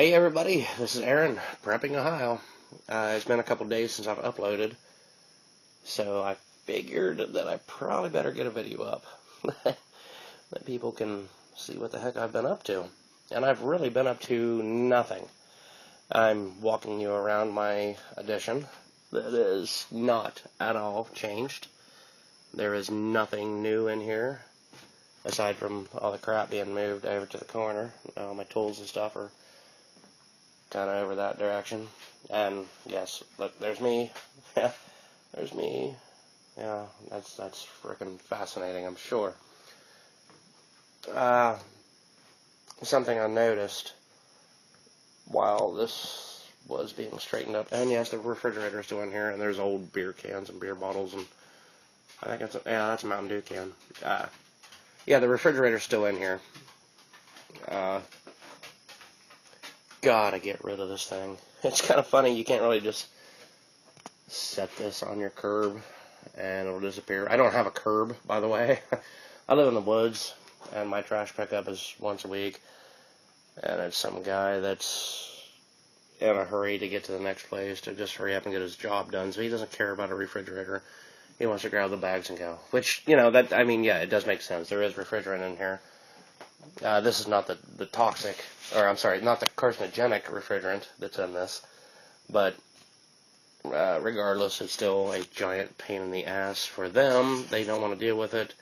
Hey everybody, this is Aaron, Prepping Ohio. It's been a couple days since I've uploaded, so I figured that I probably better get a video up that people can see what the heck I've been up to. And I've really been up to nothing. I'm walking you around my addition that is not at all changed. There is nothing new in here, aside from all the crap being moved over to the corner. All my tools and stuff are kind of over that direction. And yes, look, there's me. Yeah, there's me. Yeah, that's freaking fascinating, I'm sure. Something I noticed while this was being straightened up, and yes, the refrigerator's still in here, and there's old beer cans and beer bottles, and I think that's a Mountain Dew can. Yeah, the refrigerator's still in here. Gotta get rid of this thing. It's kind of funny, you can't really just set this on your curb and it'll disappear. I don't have a curb, by the way. I live in the woods, and my trash pickup is once a week, and it's some guy that's in a hurry to get to the next place to just hurry up and get his job done, so he doesn't care about a refrigerator. He wants to grab the bags and go. Which, yeah, it does make sense. There is refrigerant in here. This is not the toxic, or I'm sorry, not the carcinogenic refrigerant that's in this, but regardless, it's still a giant pain in the ass for them. They don't want to deal with it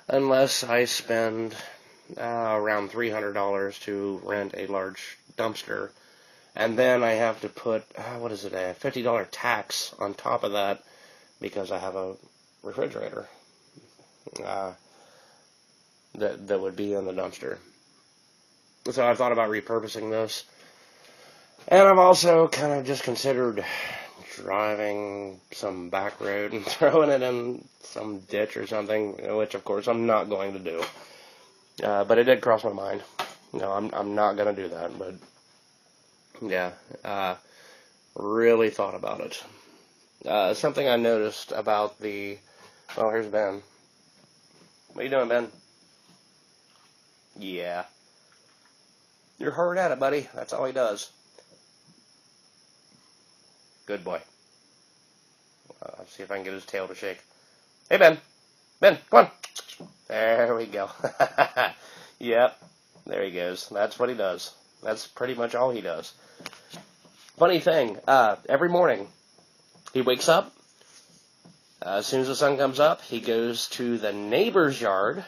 unless I spend around $300 to rent a large dumpster, and then I have to put, a $50 tax on top of that because I have a refrigerator that would be in the dumpster. So I've thought about repurposing this, and I've also kind of just considered driving some back road and throwing it in some ditch or something, which of course I'm not going to do. But it did cross my mind. No, I'm not going to do that, but yeah, really thought about it. Something I noticed about here's Ben. What are you doing, Ben? Yeah. You're hard at it, buddy. That's all he does. Good boy. Let's see if I can get his tail to shake. Hey, Ben. Ben, come on. There we go. Yep. There he goes. That's what he does. That's pretty much all he does. Funny thing, every morning he wakes up. As soon as the sun comes up, he goes to the neighbor's yard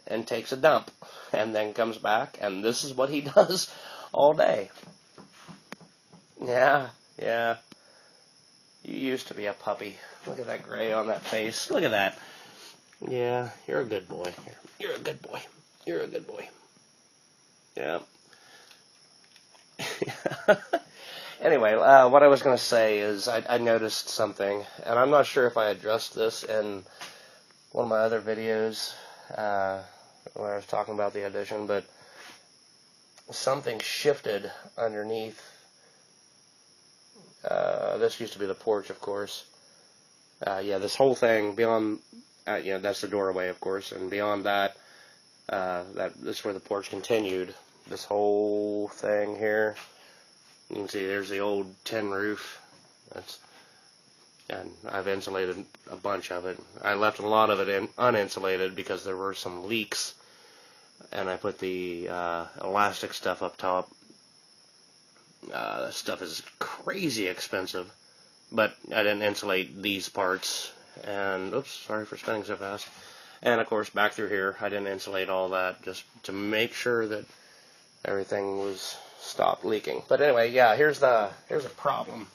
and takes a dump, and then comes back, and this is what he does all day. Yeah. You used to be a puppy. Look at that gray on that face. Look at that. Yeah, you're a good boy. You're a good boy. You're a good boy. Yeah. Anyway, what I was going to say is I noticed something, and I'm not sure if I addressed this in one of my other videos when I was talking about the addition, but something shifted underneath. This used to be the porch, of course. This whole thing beyond, that's the doorway, of course, and beyond that, this is where the porch continued. This whole thing here, you can see there's the old tin roof. And I've insulated a bunch of it. I left a lot of it uninsulated because there were some leaks, and I put the elastic stuff up top. That stuff is crazy expensive, but I didn't insulate these parts, and oops, sorry for spinning so fast. And of course, back through here, I didn't insulate all that just to make sure that everything was stopped leaking. But anyway, yeah, here's a problem.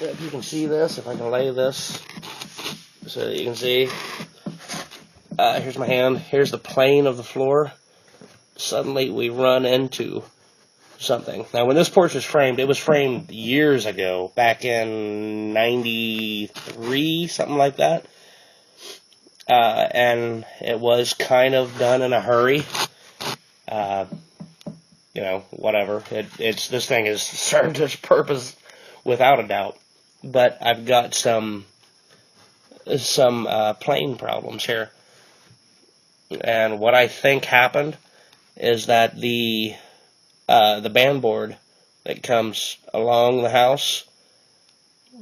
If you can see this, if I can lay this so that you can see, here's my hand, here's the plane of the floor. Suddenly we run into something. Now, when this porch was framed, it was framed years ago, back in 93, something like that. And it was kind of done in a hurry. Whatever. This thing has served its purpose without a doubt. But I've got some plane problems here. And what I think happened is that the the band board that comes along the house,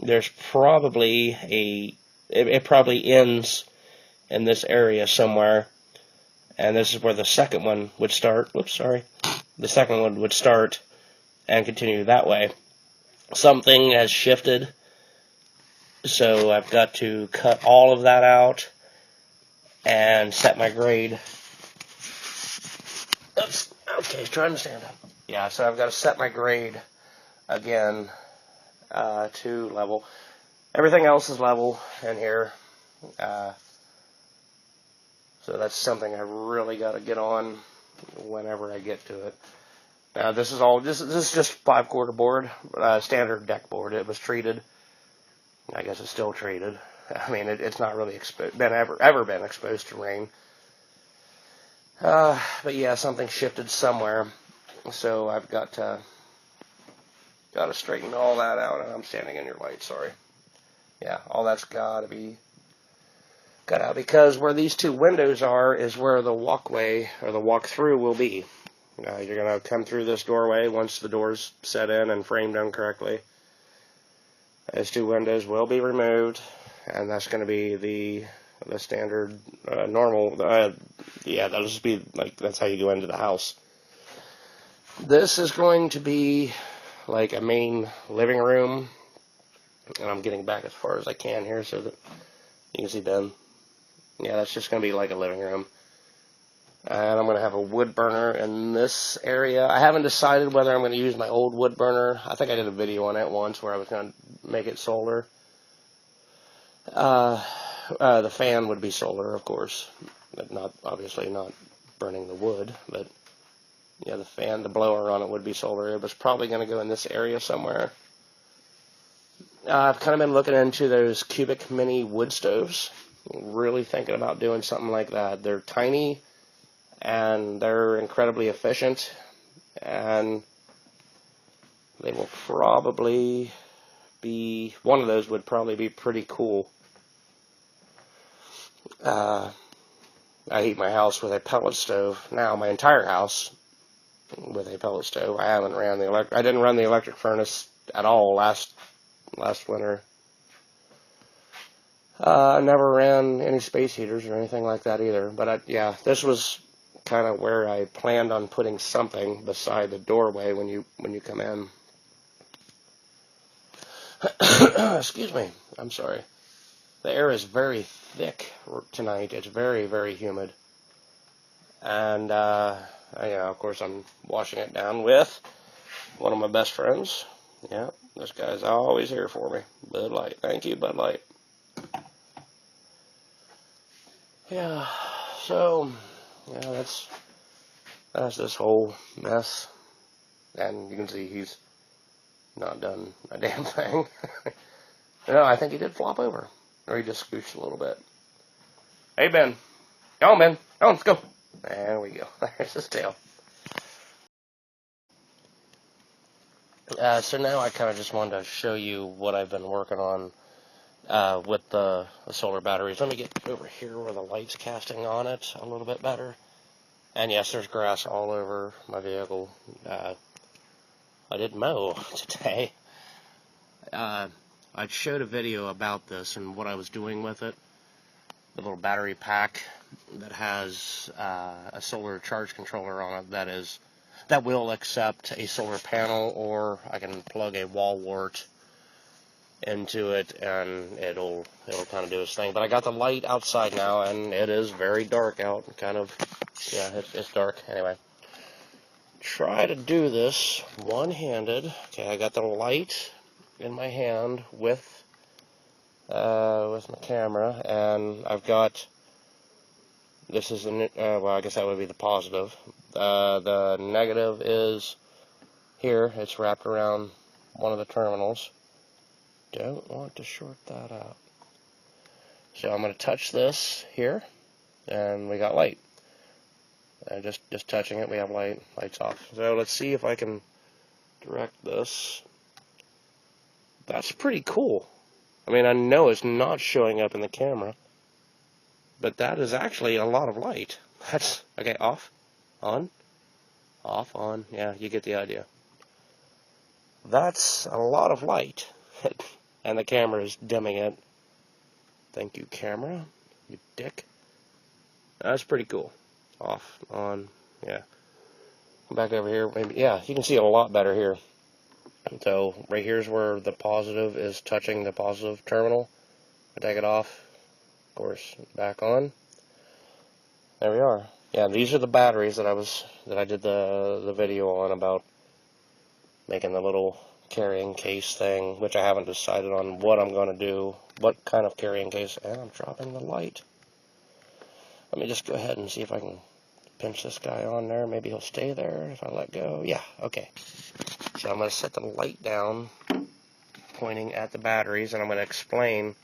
there's probably it probably ends in this area somewhere, and this is where the second one would start. Whoops, sorry. The second one would start and continue that way. Something has shifted, so I've got to cut all of that out and set my grade. Oops, okay, trying to stand up. Yeah, so I've got to set my grade again to level. Everything else is level in here. So that's something I really got to get on whenever I get to it. Now this is just 5/4 board, standard deck board. It was treated. I guess it's still treated. I mean, it's not really ever been exposed to rain. But yeah, something shifted somewhere, so I've got to straighten all that out. And I'm standing in your light. Sorry. Yeah, all that's got to be cut out, because where these two windows are is where the walkway or the walk-through will be. You're going to come through this doorway once the door's set in and framed in correctly. Those two windows will be removed, and that's going to be the standard normal. Yeah, that'll just be like, that's how you go into the house. This is going to be like a main living room, and I'm getting back as far as I can here so that you can see Ben. Yeah, that's just going to be like a living room. And I'm going to have a wood burner in this area. I haven't decided whether I'm going to use my old wood burner. I think I did a video on it once where I was going to make it solar. The fan would be solar, of course. But obviously not burning the wood. But yeah, the blower on it would be solar. It was probably going to go in this area somewhere. I've kind of been looking into those cubic mini wood stoves. Really thinking about doing something like that. They're tiny, and they're incredibly efficient, and they will probably be, one of those would probably be pretty cool. I heat my house with a pellet stove. Now, my entire house with a pellet stove. I didn't run the electric furnace at all last winter. I never ran any space heaters or anything like that either. But yeah, this was kind of where I planned on putting something beside the doorway when you come in. Excuse me. I'm sorry. The air is very thick tonight. It's very, very humid. And of course, I'm washing it down with one of my best friends. Yeah, this guy's always here for me. Bud Light. Thank you, Bud Light. Yeah, so yeah, that's this whole mess, and you can see he's not done a damn thing. No, I think he did flop over, or he just scooched a little bit. Hey Ben, come on Ben, come on, let's go. There we go. There's his tail. So now I kind of just wanted to show you what I've been working on with the solar batteries. Let me get over here where the light's casting on it a little bit better. And yes, there's grass all over my vehicle. I did mow today. I showed a video about this and what I was doing with it. The little battery pack that has a solar charge controller on it that will accept a solar panel, or I can plug a wall wart into it and it'll kind of do its thing. But I got the light outside now, and it is very dark out. It's dark. Anyway, try to do this one-handed. Okay, I got the light in my hand with my camera, and I've got, this is well, I guess that would be the positive. The negative is here. It's wrapped around one of the terminals. Don't want to short that out. So I'm going to touch this here, and we got light. Just touching it, we have light. Light's off. So let's see if I can direct this. That's pretty cool. I mean, I know it's not showing up in the camera, but that is actually a lot of light. That's okay. Off, on, off, on, yeah, you get the idea. That's a lot of light, and the camera is dimming it. Thank you, camera, you dick. That's pretty cool. Off, on, yeah. Back over here, maybe, yeah, you can see it a lot better here. So, right here's where the positive is touching the positive terminal. I take it off, of course, back on. There we are. Yeah, these are the batteries that I did the video on about making the little carrying case thing, which I haven't decided on what I'm going to do, what kind of carrying case, and I'm dropping the light. Let me just go ahead and see if I can pinch this guy on there. Maybe he'll stay there if I let go. Yeah, okay. So I'm going to set the light down, pointing at the batteries, and I'm going to explain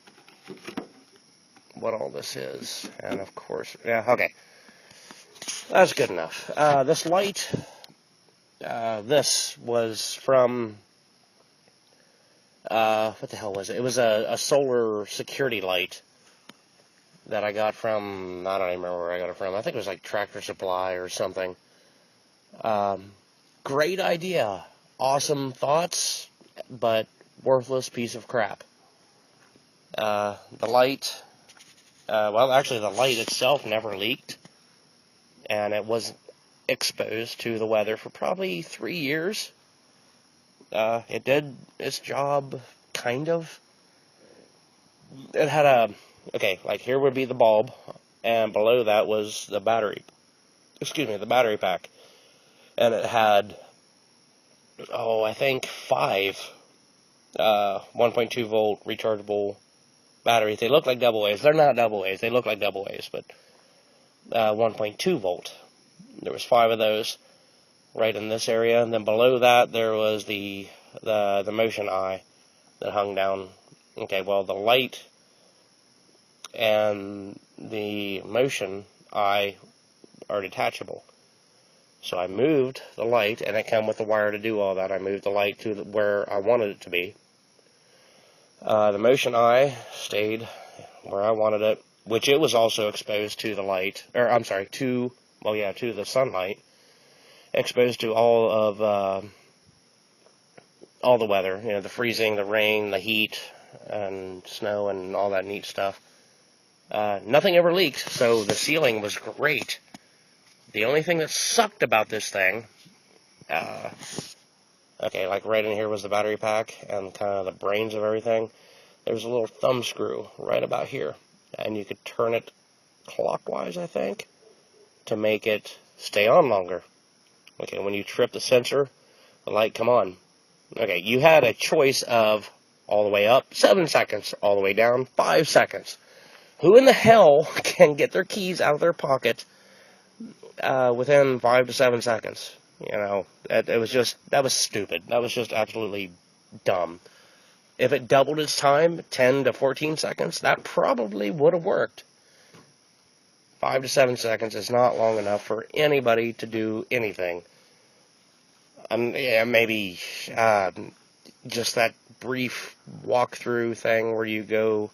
what all this is. And of course, yeah, okay. That's good enough. This light, this was from, what the hell was it? It was a solar security light that I got from, I don't even remember where I got it from. I think it was like Tractor Supply or something. Great idea. Awesome thoughts, but worthless piece of crap. The light, well, actually the light itself never leaked, and it was exposed to the weather for probably 3 years. It did its job, kind of. It had a, okay, like here would be the bulb, and below that was the battery, the battery pack. And it had, I think 5 1.2 volt rechargeable batteries. They look like double A's. They're not double A's. They look like double A's, but 1.2 volt. There was 5 of those right in this area, and then below that there was the motion eye that hung down. Okay, well, the light and the motion eye are detachable. So I moved the light, and it came with the wire to do all that. I moved the light to where I wanted it to be. The motion eye stayed where I wanted it, which it was also exposed to the light, or I'm sorry, to the sunlight, exposed to all the weather, you know, the freezing, the rain, the heat, and snow, and all that neat stuff. Nothing ever leaked, so the sealing was great. The only thing that sucked about this thing, okay, like right in here was the battery pack and kind of the brains of everything. There was a little thumb screw right about here, and you could turn it clockwise, I think, to make it stay on longer. Okay, when you trip the sensor, the light come on. Okay, you had a choice of all the way up, 7 seconds, all the way down, 5 seconds. Who in the hell can get their keys out of their pocket within 5 to 7 seconds? You know, that was stupid. That was just absolutely dumb. If it doubled its time, 10 to 14 seconds, that probably would have worked. 5 to 7 seconds is not long enough for anybody to do anything. Yeah, maybe just that brief walkthrough thing where you go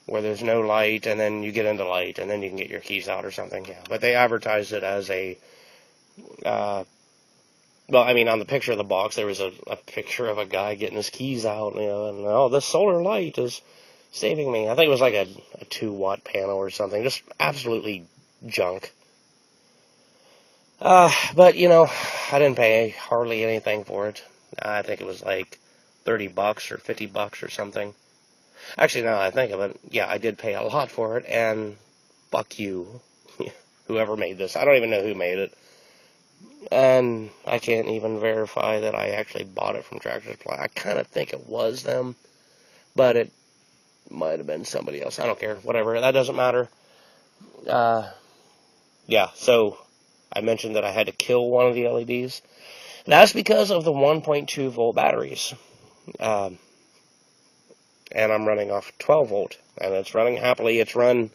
where there's no light, and then you get into light, and then you can get your keys out or something. Yeah, but they advertised it as a, well, I mean, on the picture of the box, there was a picture of a guy getting his keys out, you know, and, oh, this solar light is saving me. I think it was like a 2-watt panel or something, just absolutely junk. But, you know, I didn't pay hardly anything for it. I think it was like $30 or $50 or something. Actually, now that I think of it, yeah, I did pay a lot for it, and fuck you, whoever made this. I don't even know who made it. And I can't even verify that I actually bought it from Tractor Supply. I kind of think it was them, but it might have been somebody else. I don't care. Whatever. That doesn't matter. Yeah, so I mentioned that I had to kill one of the LEDs. That's because of the 1.2 volt batteries. And I'm running off 12 volt, and it's running happily. It's run,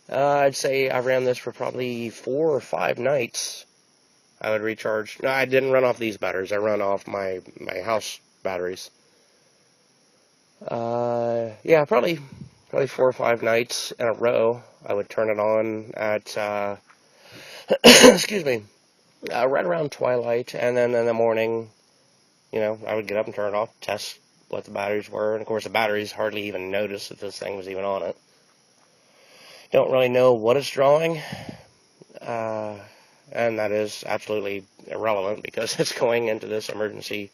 I'd say I ran this for probably 4 or 5 nights. I would recharge. No, I didn't run off these batteries. I run off my house batteries. Yeah, probably 4 or 5 nights in a row. I would turn it on at, excuse me, right around twilight, and then in the morning, I would get up and turn it off, test what the batteries were, and of course the batteries hardly even noticed that this thing was even on it. Don't really know what it's drawing, and that is absolutely irrelevant because it's going into this emergency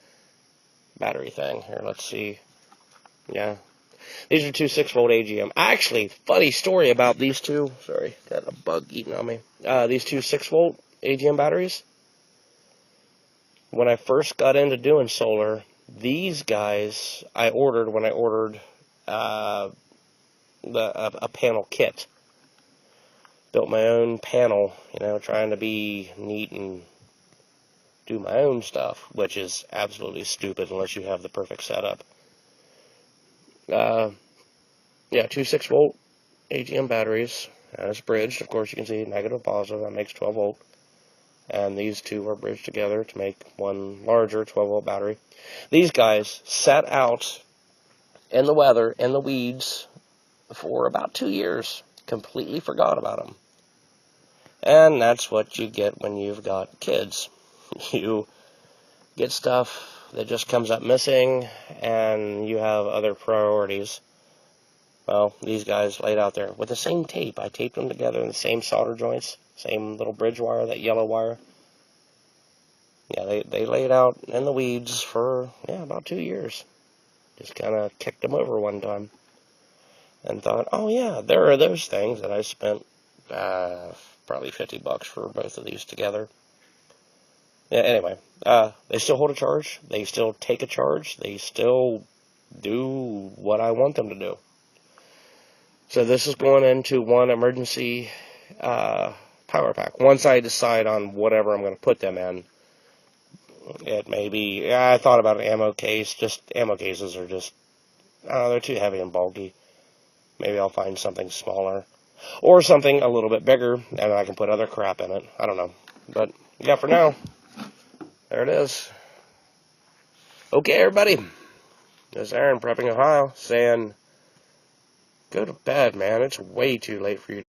battery thing. Here, let's see. Yeah. These are two 6-volt AGM. Actually, funny story about these two. Sorry, got a bug eating on me. These two 6-volt AGM batteries. When I first got into doing solar, these guys I ordered when I ordered a panel kit. Built my own panel, trying to be neat and do my own stuff, which is absolutely stupid unless you have the perfect setup. Yeah, two 6-volt AGM batteries, and it's bridged. Of course, you can see negative, positive, that makes 12 volt. And these two are bridged together to make one larger 12-volt battery. These guys sat out in the weather, in the weeds, for about 2 years. Completely forgot about them. And that's what you get when you've got kids. You get stuff that just comes up missing, and you have other priorities. Well, these guys laid out there with the same tape. I taped them together in the same solder joints, same little bridge wire, that yellow wire. Yeah, they laid out in the weeds for, about 2 years. Just kind of kicked them over one time. And thought, oh yeah, there are those things that I spent probably $50 for both of these together. Yeah, anyway, they still hold a charge. They still take a charge. They still do what I want them to do. So this is going into one emergency power pack. Once I decide on whatever I'm going to put them in, it may be, I thought about an ammo case. Just ammo cases are just, they're too heavy and bulky. Maybe I'll find something smaller. Or something a little bit bigger, and I can put other crap in it. I don't know. But, yeah, for now, there it is. Okay, everybody. This is Aaron, Prepping Ohio, saying, go to bed, man. It's way too late for you.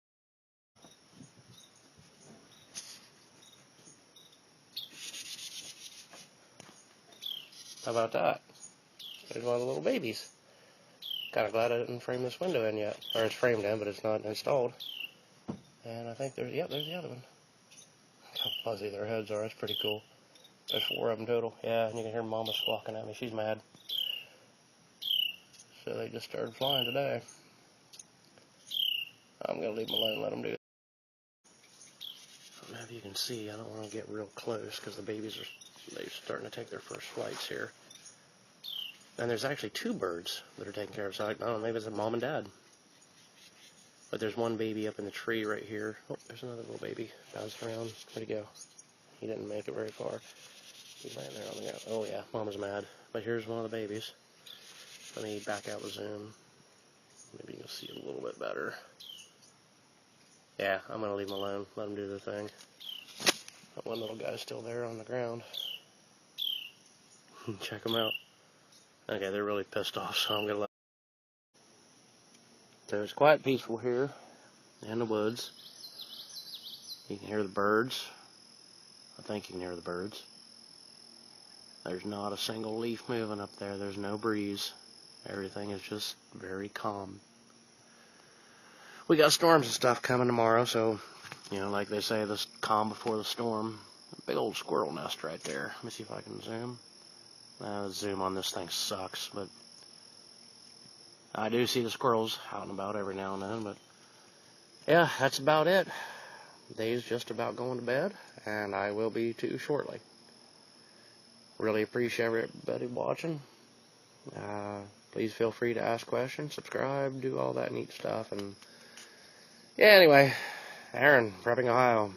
How about that? There's one of the little babies. Kind of glad I didn't frame this window in yet. Or it's framed in, but it's not installed. And I think there's the other one. How fuzzy their heads are. That's pretty cool. There's 4 of them total. Yeah, and you can hear Mama squawking at me. She's mad. So they just started flying today. I'm going to leave them alone and let them do it. I don't know if you can see. I don't want to get real close because the babies they're starting to take their first flights here. And there's actually 2 birds that are taking care of. So I don't know, maybe it's a mom and dad. But there's one baby up in the tree right here. Oh, there's another little baby bouncing around. Where'd he go? He didn't make it very far. He's laying there on the ground. Oh yeah, Mama's mad. But here's one of the babies. Let me back out the zoom. Maybe you'll see a little bit better. Yeah, I'm going to leave them alone. Let them do their thing. That one little guy's still there on the ground. Check them out. Okay, they're really pissed off, so I'm going to let them. So it's quite peaceful here in the woods. You can hear the birds. I think you can hear the birds. There's not a single leaf moving up there. There's no breeze. Everything is just very calm. We got storms and stuff coming tomorrow, so, like they say, this calm before the storm. A big old squirrel nest right there. Let me see if I can zoom. The zoom on this thing sucks, but I do see the squirrels out and about every now and then, but yeah, that's about it. Day's just about going to bed, and I will be too shortly. Really appreciate everybody watching. Please feel free to ask questions, subscribe, do all that neat stuff, and yeah, anyway, Aaron, Prepping Ohio.